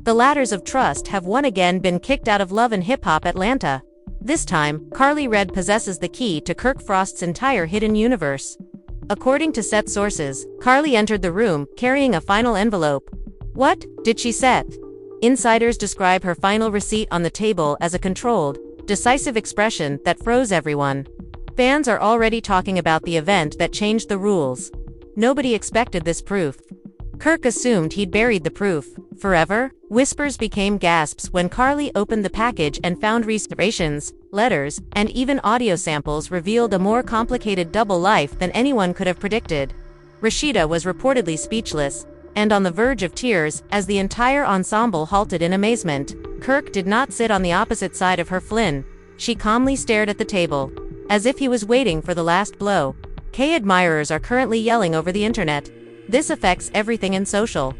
The ladders of trust have once again been kicked out of Love and Hip Hop Atlanta. This time, Karlie Redd possesses the key to Kirk Frost's entire hidden universe. According to set sources, Karlie entered the room carrying a final envelope. What did she set? Insiders describe her final receipt on the table as a controlled, decisive expression that froze everyone. Fans are already talking about the event that changed the rules. Nobody expected this proof. Kirk assumed he'd buried the proof forever. Whispers became gasps when Karlie opened the package and found restorations, letters, and even audio samples revealed a more complicated double life than anyone could have predicted. Rasheeda was reportedly speechless and on the verge of tears as the entire ensemble halted in amazement. Kirk did not sit on the opposite side of her Flynn. She calmly stared at the table, as if he was waiting for the last blow. Admirers are currently yelling over the internet. This affects everything in social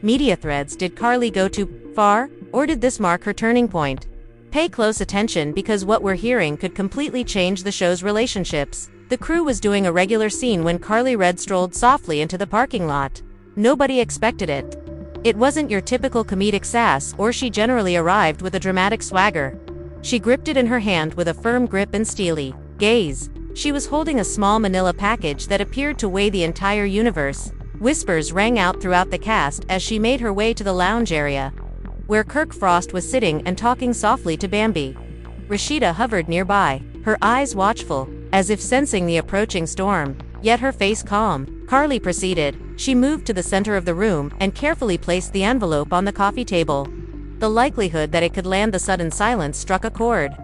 media threads. Did Karlie go too far, or did this mark her turning point? Pay close attention because what we're hearing could completely change the show's relationships. The crew was doing a regular scene when Karlie Redd strolled softly into the parking lot. Nobody expected it. It wasn't your typical comedic sass, or she generally arrived with a dramatic swagger. She gripped it in her hand with a firm grip and steely gaze. She was holding a small manila package that appeared to weigh the entire universe. Whispers rang out throughout the cast as she made her way to the lounge area, where Kirk Frost was sitting and talking softly to Bambi. Rasheeda hovered nearby, her eyes watchful, as if sensing the approaching storm, yet her face calm. Karlie proceeded. She moved to the center of the room and carefully placed the envelope on the coffee table. The likelihood that it could land the sudden silence struck a chord.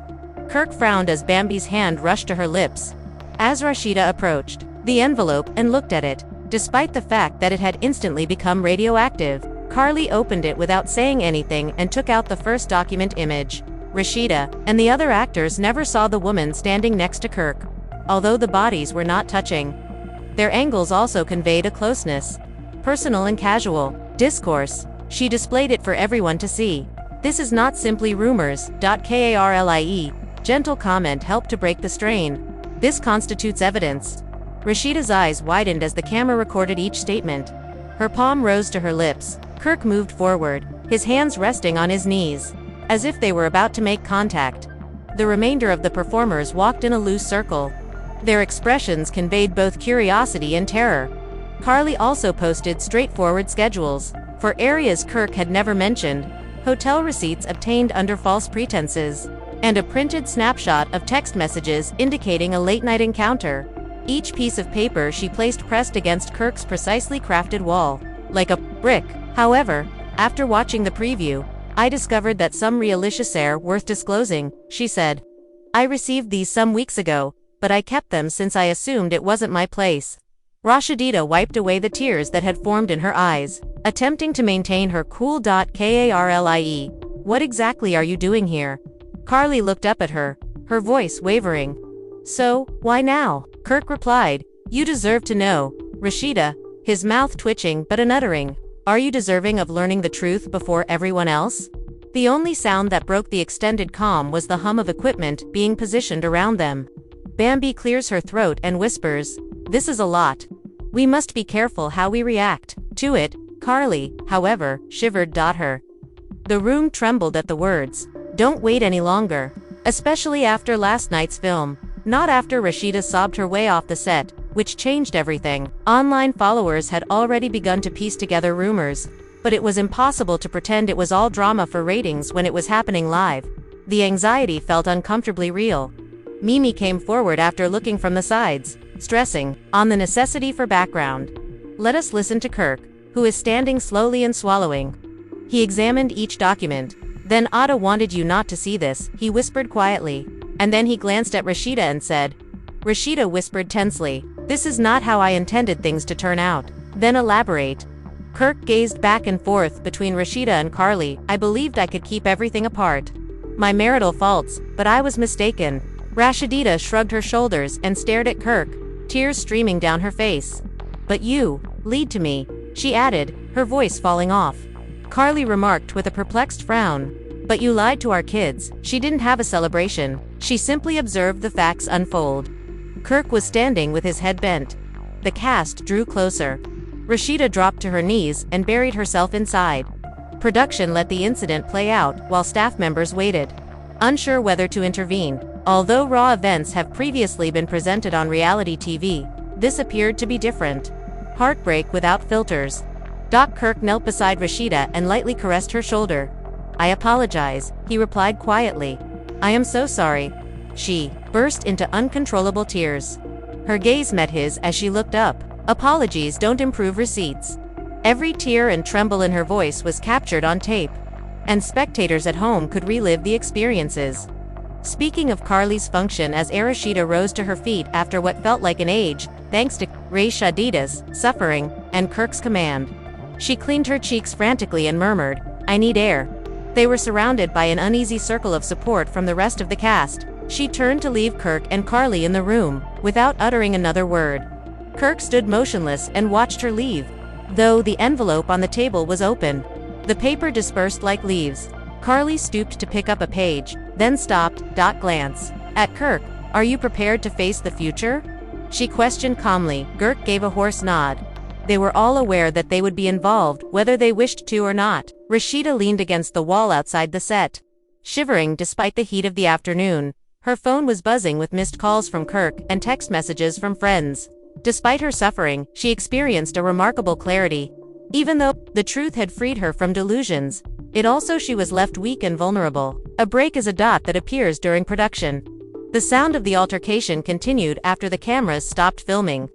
Kirk frowned as Bambi's hand rushed to her lips. As Rasheeda approached the envelope and looked at it, despite the fact that it had instantly become radioactive, Karlie opened it without saying anything and took out the first document image. Rasheeda and the other actors never saw the woman standing next to Kirk, although the bodies were not touching. Their angles also conveyed a closeness, personal and casual discourse. She displayed it for everyone to see. This is not simply rumors. Karlie, gentle comment helped to break the strain. This constitutes evidence. Rasheeda's eyes widened as the camera recorded each statement. Her palm rose to her lips. Kirk moved forward, his hands resting on his knees, as if they were about to make contact. The remainder of the performers walked in a loose circle. Their expressions conveyed both curiosity and terror. Karlie also posted straightforward schedules for areas Kirk had never mentioned, hotel receipts obtained under false pretenses, and a printed snapshot of text messages indicating a late-night encounter. Each piece of paper she placed pressed against Kirk's precisely crafted wall, like a brick. However, after watching the preview, I discovered that some realicious air worth disclosing, she said. I received these some weeks ago, but I kept them since I assumed it wasn't my place. Rasheeda wiped away the tears that had formed in her eyes, attempting to maintain her cool. Karlie, what exactly are you doing here? Karlie looked up at her, her voice wavering. So, why now? Kirk replied. You deserve to know. Rasheeda, his mouth twitching but unuttering. Are you deserving of learning the truth before everyone else? The only sound that broke the extended calm was the hum of equipment being positioned around them. Bambi clears her throat and whispers, this is a lot. We must be careful how we react to it. Karlie, however, shivered. Her. The room trembled at the words. Don't wait any longer. Especially after last night's film. Not after. Rasheeda sobbed her way off the set, which changed everything. Online followers had already begun to piece together rumors, but it was impossible to pretend it was all drama for ratings when it was happening live. The anxiety felt uncomfortably real. Mimi came forward after looking from the sides, stressing on the necessity for background. Let us listen to Kirk, who is standing slowly and swallowing. He examined each document. Then Ada wanted you not to see this, he whispered quietly. And then he glanced at Rasheeda and said. Rasheeda whispered tensely. This is not how I intended things to turn out. Then elaborate. Kirk gazed back and forth between Rasheeda and Karlie. I believed I could keep everything apart. My marital faults, but I was mistaken. Rasheeda shrugged her shoulders and stared at Kirk, tears streaming down her face. But you, lead to me, she added, her voice falling off. Karlie remarked with a perplexed frown. But you lied to our kids. She didn't have a celebration. She simply observed the facts unfold. Kirk was standing with his head bent. The cast drew closer. Rasheeda dropped to her knees and buried herself inside Production let the incident play out while staff members waited, unsure whether to intervene. Although raw events have previously been presented on reality TV, this appeared to be different. Heartbreak without filters. Kirk knelt beside Rasheeda and lightly caressed her shoulder. "I apologize," he replied quietly. "I am so sorry." She burst into uncontrollable tears. Her gaze met his as she looked up. Apologies don't improve receipts. Every tear and tremble in her voice was captured on tape, and spectators at home could relive the experiences. Speaking of Karlie's function as Rasheeda rose to her feet after what felt like an age, thanks to Rasheeda's suffering and Kirk's command. She cleaned her cheeks frantically and murmured, "I need air." They were surrounded by an uneasy circle of support from the rest of the cast. She turned to leave Kirk and Karlie in the room, without uttering another word. Kirk stood motionless and watched her leave, though the envelope on the table was open. The paper dispersed like leaves. Karlie stooped to pick up a page, then stopped, glance at Kirk. "Are you prepared to face the future?" she questioned calmly. Kirk gave a hoarse nod. They were all aware that they would be involved, whether they wished to or not. Rasheeda leaned against the wall outside the set, shivering despite the heat of the afternoon. Her phone was buzzing with missed calls from Kirk and text messages from friends. Despite her suffering, she experienced a remarkable clarity. Even though the truth had freed her from delusions, she was left weak and vulnerable. A break is a dot that appears during production. The sound of the altercation continued after the cameras stopped filming,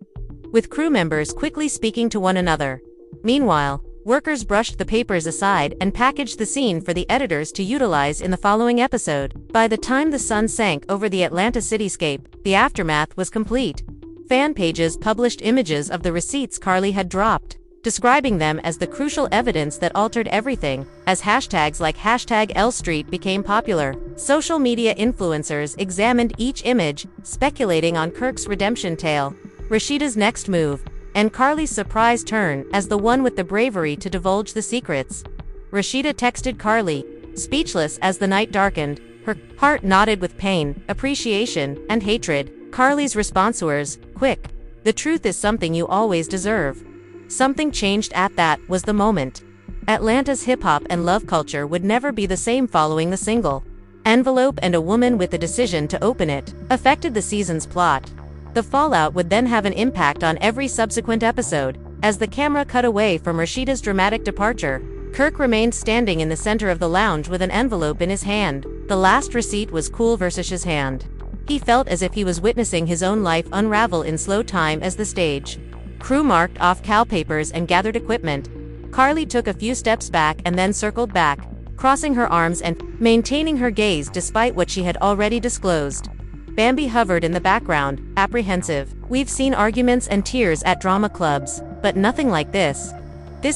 with crew members quickly speaking to one another. Meanwhile, workers brushed the papers aside and packaged the scene for the editors to utilize in the following episode. By the time the sun sank over the Atlanta cityscape, the aftermath was complete. Fan pages published images of the receipts Karlie had dropped, describing them as the crucial evidence that altered everything. As hashtags like #LStreet became popular, social media influencers examined each image, speculating on Kirk's redemption tale, Rasheeda's next move, and Karlie's surprise turn as the one with the bravery to divulge the secrets. Rasheeda texted Karlie, speechless as the night darkened. Her heart knotted with pain, appreciation, and hatred. Karlie's response was, "Quick. The truth is something you always deserve." Something changed at that was the moment. Atlanta's hip-hop and love culture would never be the same following the single. Envelope and a woman with the decision to open it affected the season's plot. The fallout would then have an impact on every subsequent episode. As the camera cut away from Rasheeda's dramatic departure, Kirk remained standing in the center of the lounge with an envelope in his hand. The last receipt was cool versus his hand. He felt as if he was witnessing his own life unravel in slow time as the stage crew marked off cal papers and gathered equipment. Karlie took a few steps back and then circled back, crossing her arms and maintaining her gaze despite what she had already disclosed. Bambi hovered in the background, apprehensive. "We've seen arguments and tears at drama clubs, but nothing like this."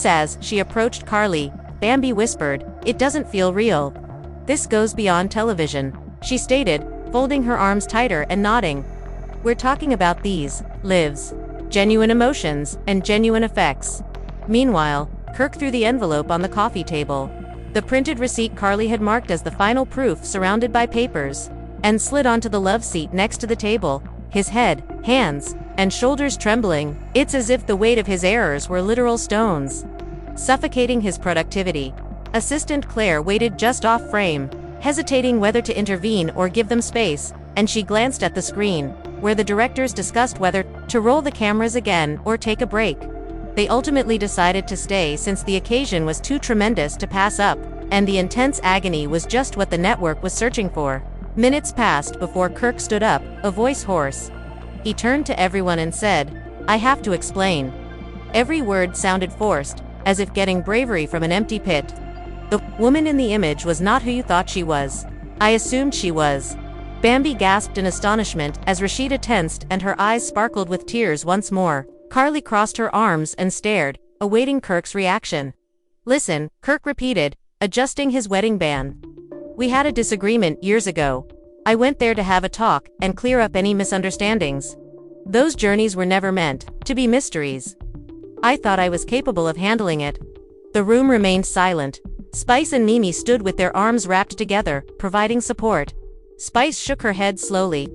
As she approached Karlie, Bambi whispered, "It doesn't feel real. This goes beyond television," she stated, folding her arms tighter and nodding. "We're talking about these lives, genuine emotions, and genuine effects." Meanwhile, Kirk threw the envelope on the coffee table. The printed receipt Karlie had marked as the final proof surrounded by papers, and slid onto the love seat next to the table, his head, hands, and shoulders trembling. It's as if the weight of his errors were literal stones, suffocating his productivity. Assistant Claire waited just off frame, hesitating whether to intervene or give them space, and she glanced at the screen, where the directors discussed whether to roll the cameras again or take a break. They ultimately decided to stay since the occasion was too tremendous to pass up, and the intense agony was just what the network was searching for. Minutes passed before Kirk stood up, a voice hoarse. He turned to everyone and said, "I have to explain." Every word sounded forced, as if getting bravery from an empty pit. "The woman in the image was not who you thought she was. I assumed she was." Bambi gasped in astonishment as Rasheeda tensed and her eyes sparkled with tears once more. Karlie crossed her arms and stared, awaiting Kirk's reaction. "Listen," Kirk repeated, adjusting his wedding band. "We had a disagreement years ago. I went there to have a talk and clear up any misunderstandings. Those journeys were never meant to be mysteries. I thought I was capable of handling it." The room remained silent. Spice and Mimi stood with their arms wrapped together, providing support. Spice shook her head slowly.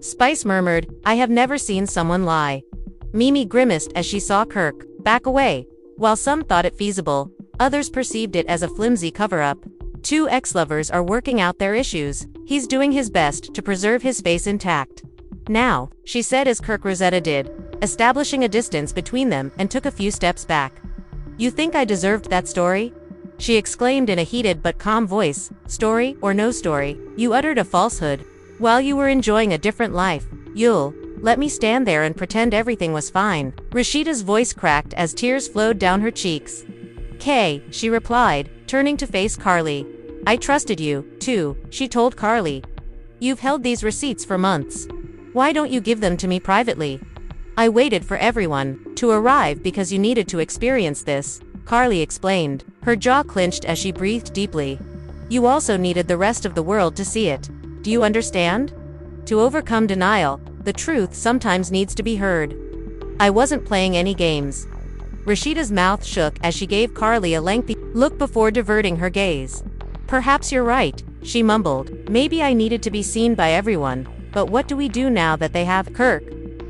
Spice murmured, "I have never seen someone lie." Mimi grimaced as she saw Kirk back away. While some thought it feasible, Others perceived it as a flimsy cover-up. Two ex-lovers are working out their issues. He's doing his best to preserve his face intact. Now, she said as Kirk Rosetta did, establishing a distance between them and took a few steps back. "You think I deserved that story?" she exclaimed in a heated but calm voice. "Story or no story, you uttered a falsehood. While you were enjoying a different life, you'll let me stand there and pretend everything was fine." Rasheeda's voice cracked as tears flowed down her cheeks. "Kay," she replied, turning to face Karlie. "I trusted you, too," she told Karlie. "You've held these receipts for months. Why don't you give them to me privately?" "I waited for everyone to arrive because you needed to experience this," Karlie explained, her jaw clenched as she breathed deeply. "You also needed the rest of the world to see it. Do you understand? To overcome denial, the truth sometimes needs to be heard. I wasn't playing any games." Rasheeda's mouth shook as she gave Karlie a lengthy look before diverting her gaze. "Perhaps you're right," she mumbled. "Maybe I needed to be seen by everyone, but what do we do now that they have?" Kirk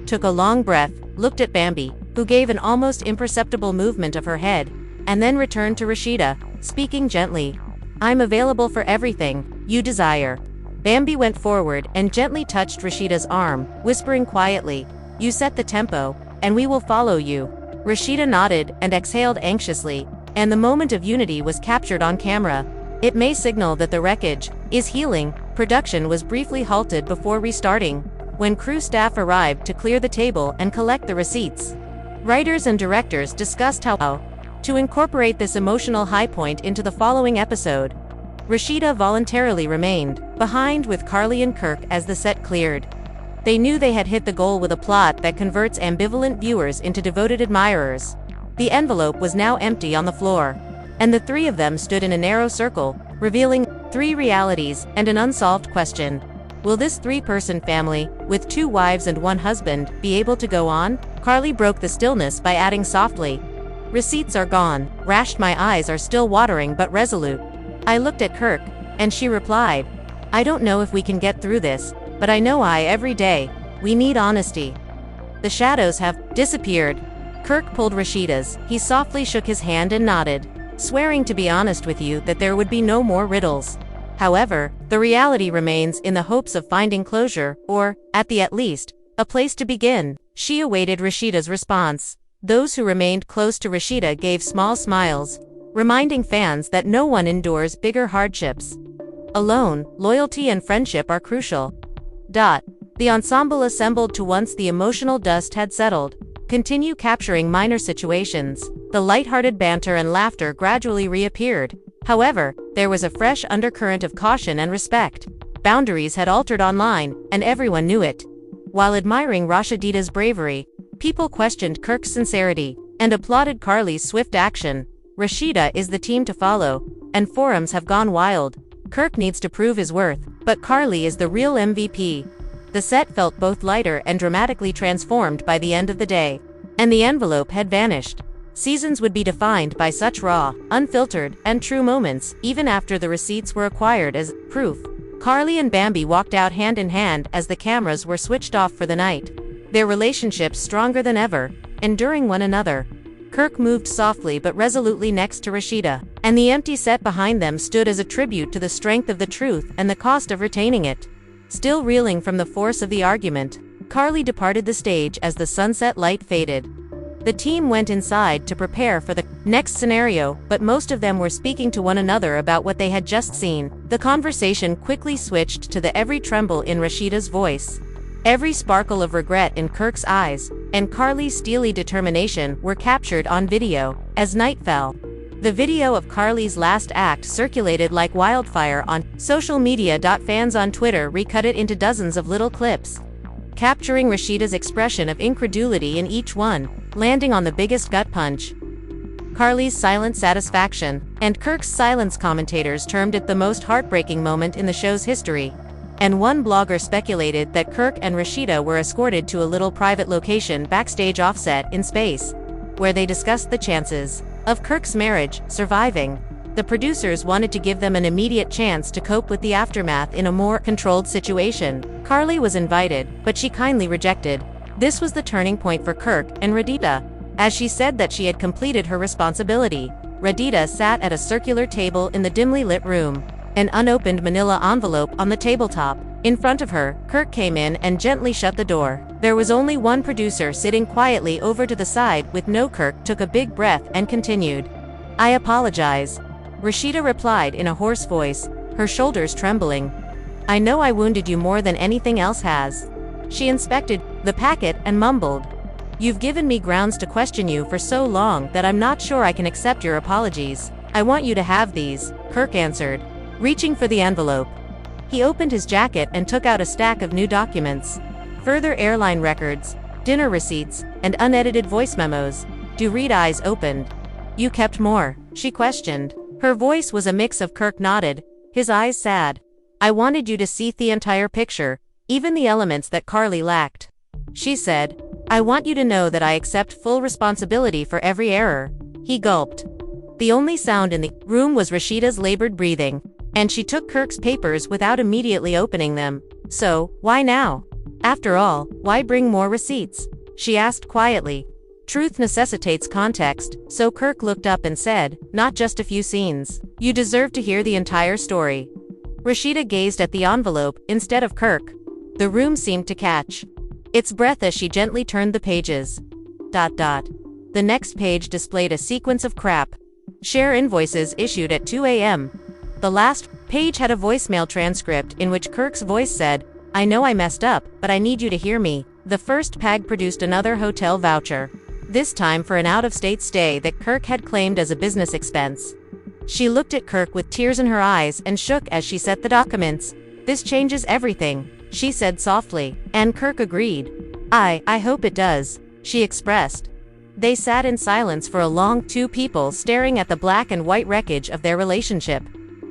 took a long breath, looked at Bambi, who gave an almost imperceptible movement of her head, and then returned to Rasheeda, speaking gently. "I'm available for everything you desire." Bambi went forward and gently touched Rasheeda's arm, whispering quietly, "You set the tempo, and we will follow you." Rasheeda nodded and exhaled anxiously, and the moment of unity was captured on camera. It may signal that the wreckage is healing. Production was briefly halted before restarting, when crew staff arrived to clear the table and collect the receipts. Writers and directors discussed how to incorporate this emotional high point into the following episode. Rasheeda voluntarily remained behind with Karlie and Kirk as the set cleared. They knew they had hit the goal with a plot that converts ambivalent viewers into devoted admirers. The envelope was now empty on the floor, and the three of them stood in a narrow circle, revealing three realities and an unsolved question. Will this three-person family, with 2 wives and 1 husband, be able to go on? Karlie broke the stillness by adding softly, "Receipts are gone." My eyes are still watering but resolute. I looked at Kirk, and she replied, "I don't know if we can get through this, but I know every day, we need honesty." The shadows have disappeared. Kirk pulled Rasheeda's. He softly shook his hand and nodded, swearing to be honest with you that there would be no more riddles. However, the reality remains in the hopes of finding closure, or, at least, a place to begin. She awaited Rasheeda's response. Those who remained close to Rasheeda gave small smiles, reminding fans that no one endures bigger hardships alone. Loyalty and friendship are crucial. The ensemble assembled to once the emotional dust had settled. Continue capturing minor situations. The lighthearted banter and laughter gradually reappeared. However, there was a fresh undercurrent of caution and respect. Boundaries had altered online, and everyone knew it. While admiring Rasheeda's bravery, people questioned Kirk's sincerity and applauded Karlie's swift action. Rasheeda is the team to follow, and forums have gone wild. Kirk needs to prove his worth, but Karlie is the real MVP. The set felt both lighter and dramatically transformed by the end of the day, and the envelope had vanished. Seasons would be defined by such raw, unfiltered, and true moments, even after the receipts were acquired as proof. Karlie and Bambi walked out hand in hand as the cameras were switched off for the night, their relationship stronger than ever, enduring one another. Kirk moved softly but resolutely next to Rasheeda, and the empty set behind them stood as a tribute to the strength of the truth and the cost of retaining it. Still reeling from the force of the argument, Karlie departed the stage as the sunset light faded. The team went inside to prepare for the next scenario, but most of them were speaking to one another about what they had just seen. The conversation quickly switched to the every tremble in Rasheeda's voice, every sparkle of regret in Kirk's eyes, and Karlie's steely determination were captured on video. As night fell, the video of Karlie's last act circulated like wildfire on social media. Fans on Twitter recut it into dozens of little clips, capturing Rasheeda's expression of incredulity in each one, landing on the biggest gut punch, Karlie's silent satisfaction, and Kirk's silence. Commentators termed it the most heartbreaking moment in the show's history, and one blogger speculated that Kirk and Rasheeda were escorted to a little private location backstage offset in space, where they discussed the chances of Kirk's marriage surviving. The producers wanted to give them an immediate chance to cope with the aftermath in a more controlled situation. Karlie was invited, but she kindly rejected. This was the turning point for Kirk and Rasheeda, as she said that she had completed her responsibility. Rasheeda sat at a circular table in the dimly lit room. An unopened manila envelope on the tabletop. In front of her, Kirk came in and gently shut the door. There was only one producer sitting quietly over to the side with no Kirk took a big breath and continued. "I apologize," Rasheeda replied in a hoarse voice, her shoulders trembling. "I know I wounded you more than anything else has." She inspected the packet and mumbled. "You've given me grounds to question you for so long that I'm not sure I can accept your apologies. I want you to have these," Kirk answered, reaching for the envelope. He opened his jacket and took out a stack of new documents. Further airline records, dinner receipts, and unedited voice memos. Reed's eyes opened. "You kept more?" she questioned. Her voice was a mix of Kirk nodded, his eyes sad. "I wanted you to see the entire picture, even the elements that Karlie lacked," she said. "I want you to know that I accept full responsibility for every error." He gulped. The only sound in the room was Rasheeda's labored breathing, and she took Kirk's papers without immediately opening them. "So, why now? After all, why bring more receipts?" she asked quietly. Truth necessitates context, so Kirk looked up and said, "Not just a few scenes. You deserve to hear the entire story." Rasheeda gazed at the envelope instead of Kirk. The room seemed to catch its breath as she gently turned the pages. The next page displayed a sequence of crap. Share invoices issued at 2 a.m. The last page had a voicemail transcript in which Kirk's voice said, "I know I messed up, but I need you to hear me." The first page produced another hotel voucher, this time for an out-of-state stay that Kirk had claimed as a business expense. She looked at Kirk with tears in her eyes and shook as she set the documents. "This changes everything," she said softly, and Kirk agreed. I hope it does," she expressed. They sat in silence for a long, two people staring at the black and white wreckage of their relationship.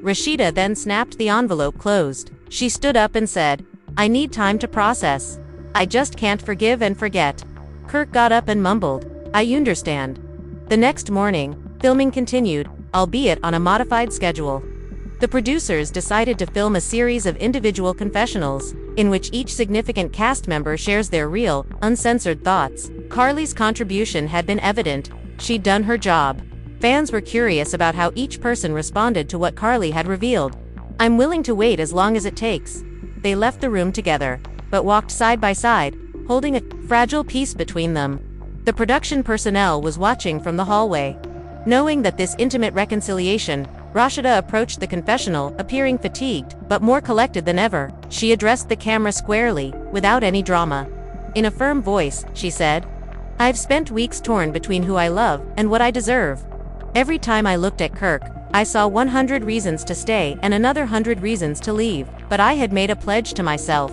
Rasheeda then snapped the envelope closed. She stood up and said, "I need time to process. I just can't forgive and forget." Kirk got up and mumbled, "I understand." The next morning, filming continued, albeit on a modified schedule. The producers decided to film a series of individual confessionals, in which each significant cast member shares their real, uncensored thoughts. Karlie's contribution had been evident. She'd done her job. Fans were curious about how each person responded to what Karlie had revealed. "I'm willing to wait as long as it takes." They left the room together, but walked side by side, holding a fragile peace between them. The production personnel was watching from the hallway. Knowing that this intimate reconciliation, Rasheeda approached the confessional, appearing fatigued, but more collected than ever. She addressed the camera squarely, without any drama. In a firm voice, she said, "I've spent weeks torn between who I love and what I deserve. Every time I looked at Kirk, I saw 100 reasons to stay and another 100 reasons to leave, but I had made a pledge to myself.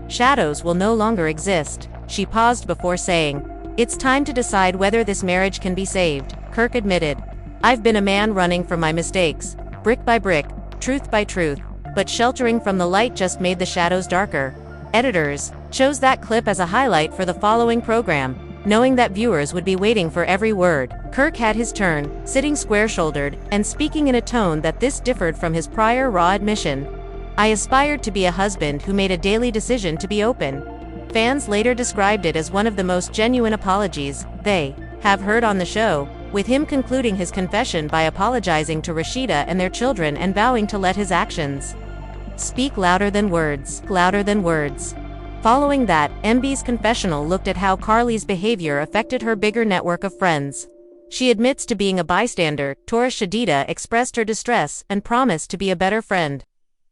Shadows will no longer exist." She paused before saying, "It's time to decide whether this marriage can be saved." Kirk admitted, "I've been a man running from my mistakes, brick by brick, truth by truth, but sheltering from the light just made the shadows darker." Editors chose that clip as a highlight for the following program, knowing that viewers would be waiting for every word. Kirk had his turn, sitting square-shouldered, and speaking in a tone that this differed from his prior raw admission. "I aspired to be a husband who made a daily decision to be open." Fans later described it as one of the most genuine apologies they have heard on the show, with him concluding his confession by apologizing to Rasheeda and their children and vowing to let his actions speak louder than words. Louder than words. Following that, MB's confessional looked at how Karlie's behavior affected her bigger network of friends. She admits to being a bystander. Rasheeda expressed her distress and promised to be a better friend.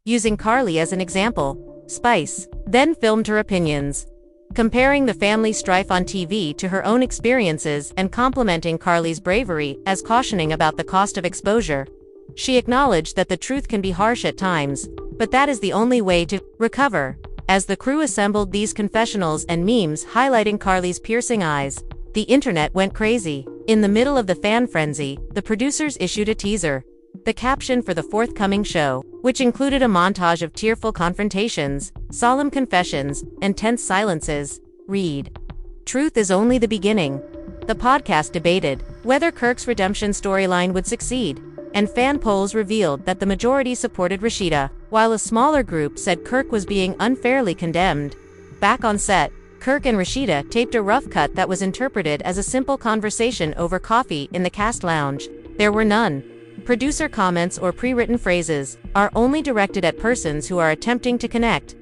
Using Karlie as an example, Spice then filmed her opinions, comparing the family strife on TV to her own experiences and complimenting Karlie's bravery as cautioning about the cost of exposure. She acknowledged that the truth can be harsh at times, but that is the only way to recover. As the crew assembled these confessionals and memes highlighting Karlie's piercing eyes, the internet went crazy. In the middle of the fan frenzy, the producers issued a teaser. The caption for the forthcoming show, which included a montage of tearful confrontations, solemn confessions, and tense silences, read, "Truth is only the beginning." The podcast debated whether Kirk's redemption storyline would succeed, and fan polls revealed that the majority supported Rasheeda, while a smaller group said Kirk was being unfairly condemned. Back on set, Kirk and Rasheeda taped a rough cut that was interpreted as a simple conversation over coffee in the cast lounge. There were none. Producer comments or pre-written phrases are only directed at persons who are attempting to connect.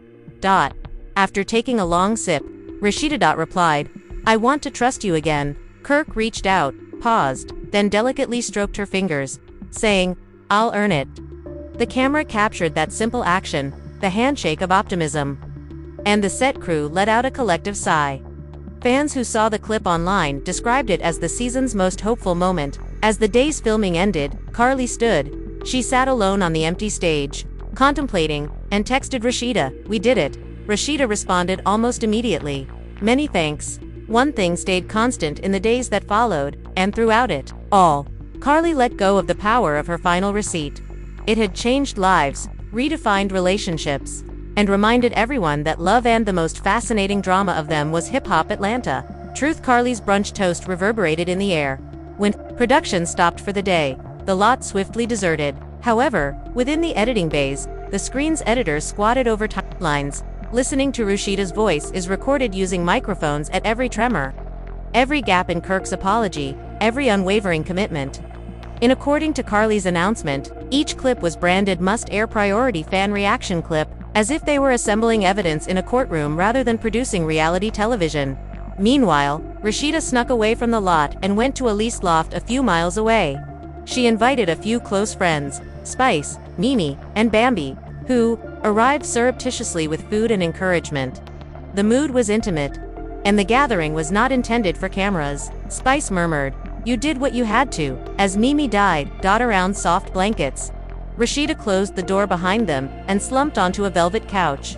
After taking a long sip, Rasheeda replied, "I want to trust you again." Kirk reached out, paused, then delicately stroked her fingers, saying, "I'll earn it." The camera captured that simple action, the handshake of optimism. And the set crew let out a collective sigh. Fans who saw the clip online described it as the season's most hopeful moment. As the day's filming ended, Karlie stood. She sat alone on the empty stage, contemplating, and texted Rasheeda, "We did it." Rasheeda responded almost immediately, "Many thanks." One thing stayed constant in the days that followed, and throughout it all, Karlie let go of the power of her final receipt. It had changed lives, redefined relationships, and reminded everyone that love and the most fascinating drama of them was hip-hop Atlanta. Truth. Karlie's brunch toast reverberated in the air. When production stopped for the day, the lot swiftly deserted. However, within the editing bays, the screen's editors squatted over timelines. Listening to Rasheeda's voice is recorded using microphones at every tremor. Every gap in Kirk's apology, every unwavering commitment. According to Karlie's announcement, each clip was branded must-air priority fan reaction clip, as if they were assembling evidence in a courtroom rather than producing reality television. Meanwhile, Rasheeda snuck away from the lot and went to a leased loft a few miles away. She invited a few close friends, Spice, Mimi, and Bambi, who arrived surreptitiously with food and encouragement. The mood was intimate, and the gathering was not intended for cameras. Spice murmured, "You did what you had to," as Mimi died, around soft blankets. Rasheeda closed the door behind them and slumped onto a velvet couch,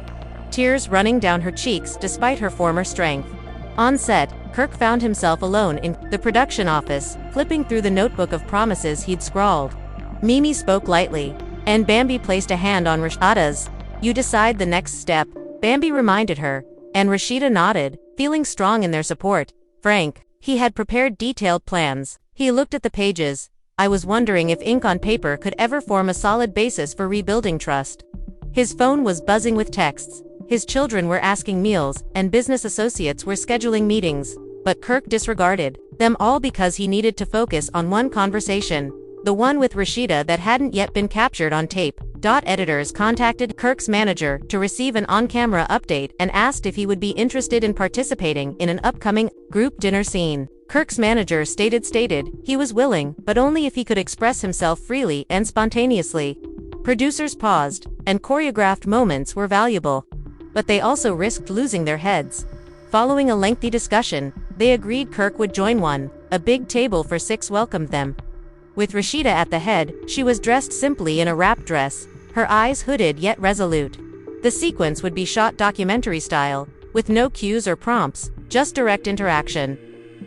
tears running down her cheeks despite her former strength. On set, Kirk found himself alone in the production office, flipping through the notebook of promises he'd scrawled. Mimi spoke lightly, and Bambi placed a hand on Rasheeda's. "You decide the next step," Bambi reminded her, and Rasheeda nodded, feeling strong in their support. Frank, he had prepared detailed plans. He looked at the pages. "I was wondering if ink on paper could ever form a solid basis for rebuilding trust." His phone was buzzing with texts. His children were asking meals, and business associates were scheduling meetings. But Kirk disregarded them all because he needed to focus on one conversation, the one with Rasheeda that hadn't yet been captured on tape. Editors contacted Kirk's manager to receive an on-camera update and asked if he would be interested in participating in an upcoming group dinner scene. Kirk's manager stated he was willing, but only if he could express himself freely and spontaneously. Producers paused, and choreographed moments were valuable, but they also risked losing their heads. Following a lengthy discussion, they agreed Kirk would join one. A big table for 6 welcomed them. With Rasheeda at the head, she was dressed simply in a wrap dress, her eyes hooded yet resolute. The sequence would be shot documentary style, with no cues or prompts, just direct interaction.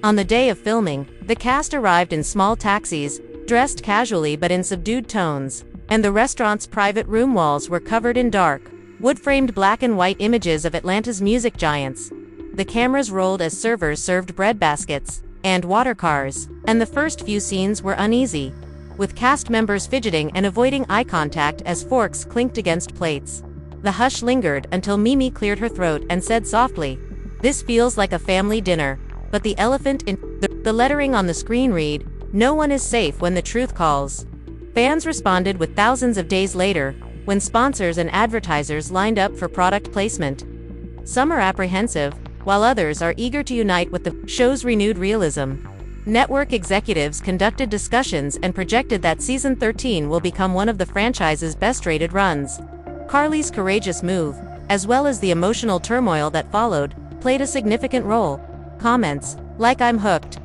On the day of filming, the cast arrived in small taxis, dressed casually but in subdued tones, and the restaurant's private room walls were covered in dark, wood-framed black and white images of Atlanta's music giants. The cameras rolled as servers served bread baskets and water cars, and the first few scenes were uneasy, with cast members fidgeting and avoiding eye contact as forks clinked against plates. The hush lingered until Mimi cleared her throat and said softly, "This feels like a family dinner." But the elephant in the lettering on the screen read, "No one is safe when the truth calls." Fans responded with thousands of days later, when sponsors and advertisers lined up for product placement. Some are apprehensive, while others are eager to unite with the show's renewed realism. Network executives conducted discussions and projected that Season 13 will become one of the franchise's best-rated runs. Karlie's courageous move, as well as the emotional turmoil that followed, played a significant role. Comments, like "I'm hooked,"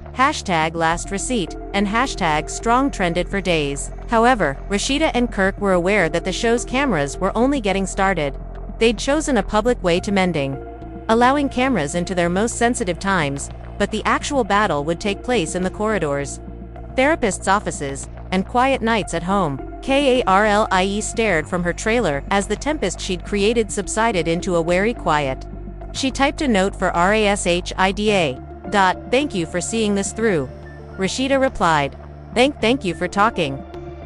#last receipt, and #strong trended for days. However, Rasheeda and Kirk were aware that the show's cameras were only getting started. They'd chosen a public way to mending, allowing cameras into their most sensitive times, but the actual battle would take place in the corridors, therapists' offices, and quiet nights at home. Karlie stared from her trailer as the tempest she'd created subsided into a wary quiet. She typed a note for Rasheeda. "Thank you for seeing this through." Rasheeda replied, Thank you for talking."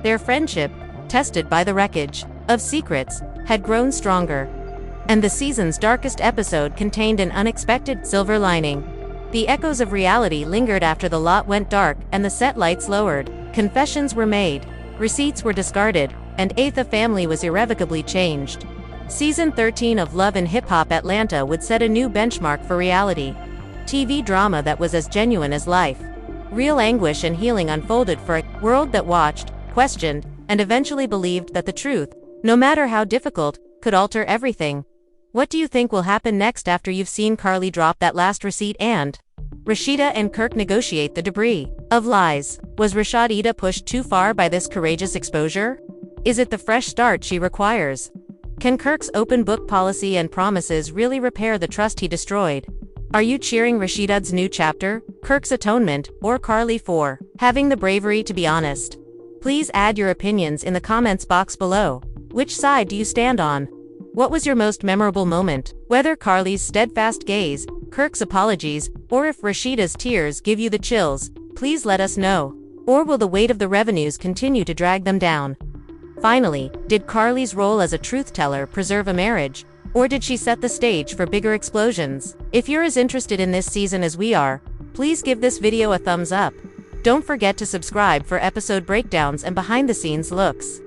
Their friendship, tested by the wreckage of secrets, had grown stronger. And the season's darkest episode contained an unexpected silver lining. The echoes of reality lingered after the lot went dark and the set lights lowered. Confessions were made, receipts were discarded, and the family was irrevocably changed. Season 13 of Love and Hip Hop Atlanta would set a new benchmark for reality TV drama that was as genuine as life. Real anguish and healing unfolded for a world that watched, questioned, and eventually believed that the truth, no matter how difficult, could alter everything. What do you think will happen next after you've seen Karlie drop that last receipt and Rasheeda and Kirk negotiate the debris of lies? Was Rasheeda pushed too far by this courageous exposure? Is it the fresh start she requires? Can Kirk's open book policy and promises really repair the trust he destroyed? Are you cheering Rasheeda's new chapter, Kirk's atonement, or Karlie for having the bravery to be honest? Please add your opinions in the comments box below. Which side do you stand on? What was your most memorable moment? Whether Karlie's steadfast gaze, Kirk's apologies, or if Rasheeda's tears give you the chills, please let us know. Or will the weight of the revenues continue to drag them down? Finally, did Karlie's role as a truth-teller preserve a marriage? Or did she set the stage for bigger explosions? If you're as interested in this season as we are, please give this video a thumbs up. Don't forget to subscribe for episode breakdowns and behind-the-scenes looks.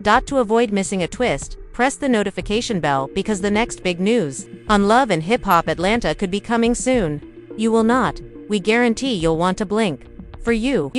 To avoid missing a twist, press the notification bell because the next big news on Love and Hip Hop Atlanta could be coming soon. You will not. We guarantee you'll want to blink. For you.